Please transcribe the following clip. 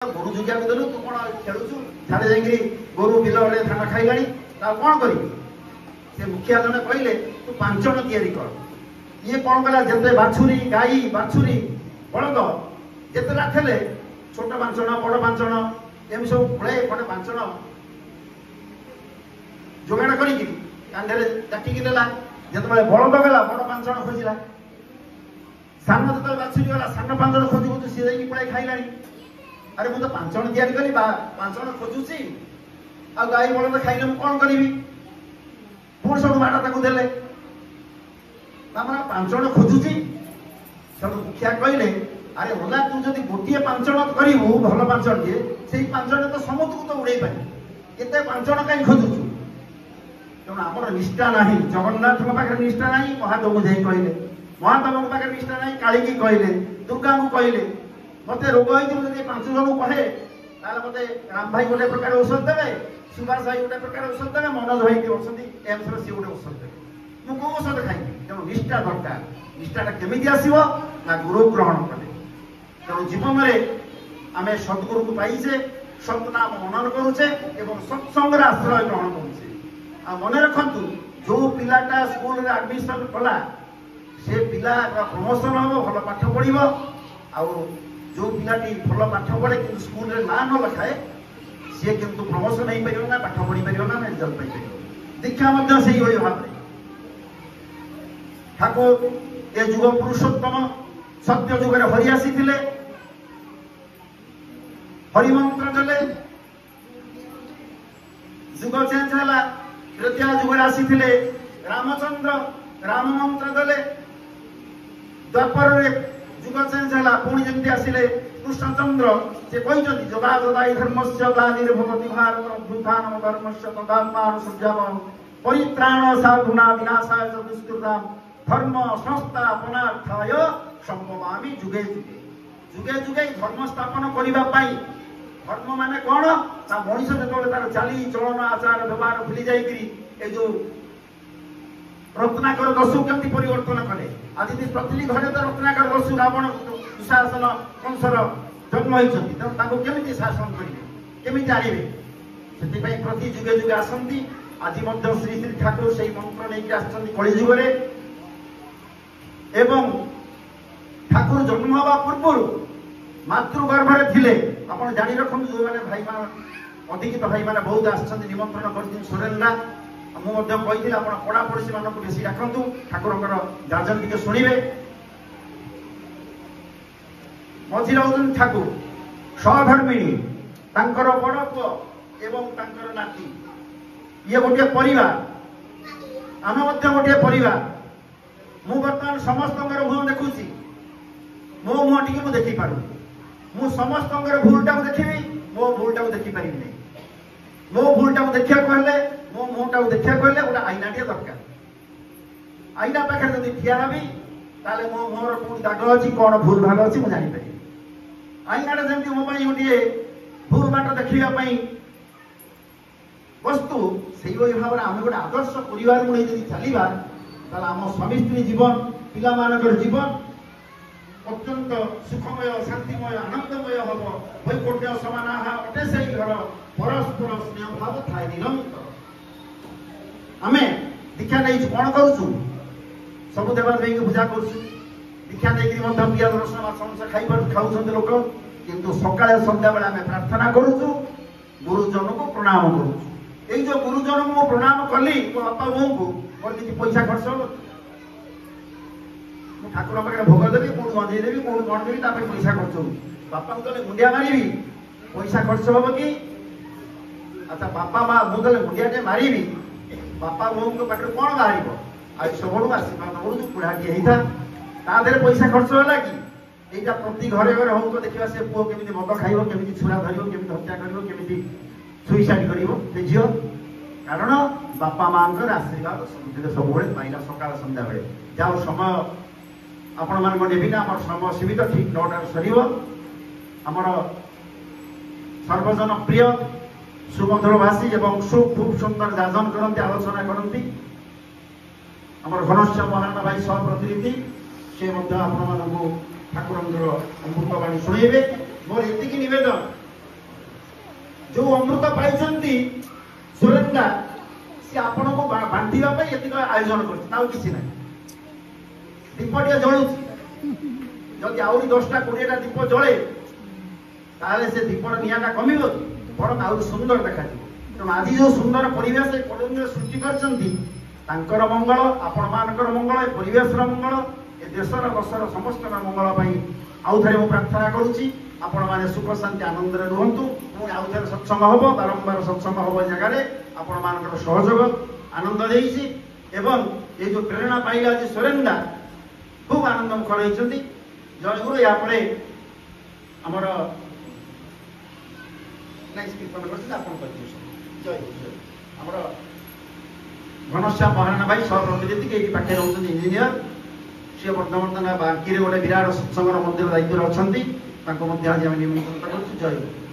गोरु जुगिया देलु तू कौन खेलुचु छाड़े जाइए गोरु बिल धान खाइला कौन कर मुखिया जने कहले तू पांचण तैयारी कर ये कौन कला जिते बाछुरी गाई बाछुरी बलद जितेटा थे छोट पांचण बड़ पांचण एम सब पुड़े खंडे पांचण जोगाड़ कर जाटिकी देला जिते बलद गला बड़ पांचण खोजिला सान जो बाछुरी गला सान पांचण खोजु खोजु सी पुड़े खाइला अरे मुझे पांचण तैयारी करी पांचण खोजुची आ गाई बलद खाइले मु कौन करी पुणी सब बाटा देले पांचण खोजुची सब मुखिया कहले अरे ओला तू जदि गोटे पांचण करू भल पांचण दिए से पांचण तो समस्त को तो उड़े पारे एत पांचण कहीं खोजुचु तेणु आमर निष्ठा ना जगन्नाथ पाखे निष्ठा ना महादेव को जाई कहले महादेव पाखे निष्ठा ना काली की कहले दुर्गा को कहले मत रोग होती पांच जन कहे मत राम भाई गोटे प्रकार औषध देवे सुभाष भाई गोटे प्रकार औषध देवे मनोज भाई अच्छा एम्स सी गोटे औषध देवे मुझे औषध खाइबी तेणु निष्ठा दरकार निष्ठाटा केमी आसो ना गुरु ग्रहण कले तेणु जीवन में आम सद्गुरु को पाइचे सत नाम मनन करुचे सत्संग आश्रय ग्रहण करुचे आ मन रखु जो पिलाटा स्कूल एडमिशन कला से पिला प्रमोशन हम भल पाठ पढ़ो आउ जो पिलाटी भल पाठ पढ़े कि स्कूल में ना न लिखाए सी किंतु प्रमोशन हो पार ना पाठ पढ़ी पार ना रिजल्ट पाई दीक्षा से भाव में ठाकुर ए जुग पुरुषोत्तम सत्य जुग हरि आसी हरिमंत्र देले जुग चेंज है तृतीय जुग आसी रामचंद्र राम मंत्र देले द्वापर जुग चेंज है पुणी जमी आसिले कृष्णचंद्र से कहते जगाई धर्म से ग्लानिर्भवति भारत अभ्युत्थान धर्मस्य तदात्मानुसृज्यम परित्राण साधुना विनाशाय च दुष्कृताम् धर्म संस्थापनार्थाय संभवामि जुगे जुगे जुगे जुगे धर्म स्थापन करने धर्म माने कौन ना मनीष जो तार चाली चलन आचार व्यवहार भूली जाए जो रत्नाकर दस्यु केमती परिवर्तन कले आज प्रति घरे तो रत्नाकर दस्यु रावण दुशासन कंसर जन्म होती केमी शासन करेंगे केमी जानवे से प्रति जुगे जुगे आसती आज श्री श्री ठाकुर से मंत्र नहीं आसती कलिजुगे एवं ठाकुर जन्म हवा पूर्व मातृगर्भे थे आप जाणी रखु जो मैंने भाई मान अधिकृत भाई मैंने बहुत आसछन निमंत्रण कर सुरेन्द्रा मुझे कही आप पड़ा पड़ोशी मानक बेसी डाकतु ठाकुर गार्जन टी शुणे मझी रोचन ठाकुर सहधर्मिणी बड़ पु एवं नाती ये गोटे परिवार आम गोटे परिवार मु बर्तमान समस्त मुह देखुची मो मुह टी मुझे देखी पार मु समस्त भूलटा देखी मो भूलटा देखी पारि मो भूलटा देखा हेले मो मुहटा देखा हेले गोटे आईना टे दरकार आईना पाखे जब ठिया हबी ताले मो मुहर कौन दाग अच्छी कौन भूल भाग अच्छी मुझे जानीपारि आईना जमी मो गोटे भूल बाट देखापी वस्तु से भाव में आम गोटे आदर्श परिवार को नहीं चलवा आम स्वामी स्त्री जीवन पिला मानकर जीवन अत्यंत सुखमय शांतिमय आनंदमय हम वैकुंठ समाना अटे से घर परस्पर स्नेह भाव थाए निरंतर आम दीक्षा नहीं कौन करुचु सब देवादेवी की पूजा कर दीक्षा नहीं पियाज रसुण मांस खाऊ लोक किंतु सकाଳେ सन्ध्या बेला आम प्रार्थना करुचु गुरुजन को प्रणाम करुचु ये जो गुरुजन को प्रणाम कली मो बापा बों को मोर किसी पैसा खर्च हो ठाकुर पाखे भोग देवी कौन गंजे देवी कौन कौन देवी पैसा खर्च हो बापा को कहले मुंडिया मारि पैसा खर्च हम कि अच्छा बापा माँ मुझे मुंडियाटे मारि बापा बों को पाटे कौन बाहर आज सब आशीर्वाद बढ़ू बुढ़ाटी होता देहरे पैसा खर्च है कि यहाँ प्रति घरे घरे हम तो देखा से पुओ केमी मद खाइब केमी छुरा धर केमी हत्या कर सुइसाइड कर झील कारण बापा माँ आशीर्वाद सब पाइला सकाल सन्ध्या बेले जाओ समय आपण मान नेबी ना समय सीमित ठीक 9टार सर आमर सर्वजन प्रिय सुमधुर भाषी एवं खूब सुंदर जाजन करती आलोचना करती आमर घनश्याम महाराणा भाई सह प्रतिनिधि से ठाकुर अमृतवाणी शुणे मोर ये निवेदन जो अमृत पाई सुरेंदा सी आपण को बांटिया एतिक आयोजन कर दीपटे जलू जदि आहरी 10टा 20टा दीप जले ताले से दीपर निआटा कमिबो बरं आउरी सुंदर देखा तेणु आज जो सुंदर परिवेश सृष्टि कर मंगल आपण मानकर मंगल परिवेश मंगल ए देशर बसर समस्त मंगल आउ थे प्रार्थना करुच्ची आपण मैंने सुख शांति आनंद रुहतु पुणी आउ थे सत्संग हम बारंबार सत्संग हम जगार आपण मान सहयोग आनंद देसी एवं ये जो प्रेरणा पाइले आज सुरेंदा खूब आनंद मुखर होती जय गुरु यापर आमर कीर्तन कर घनश्याम महाराणा भाई सह प्रतिनिधि ये पाखे रोच इंजीनियर सी बर्तमान बांकी गोटे विराट सत्संग मंदिर दायित्व अच्छा आज निमंत्रण कर जय गुरु।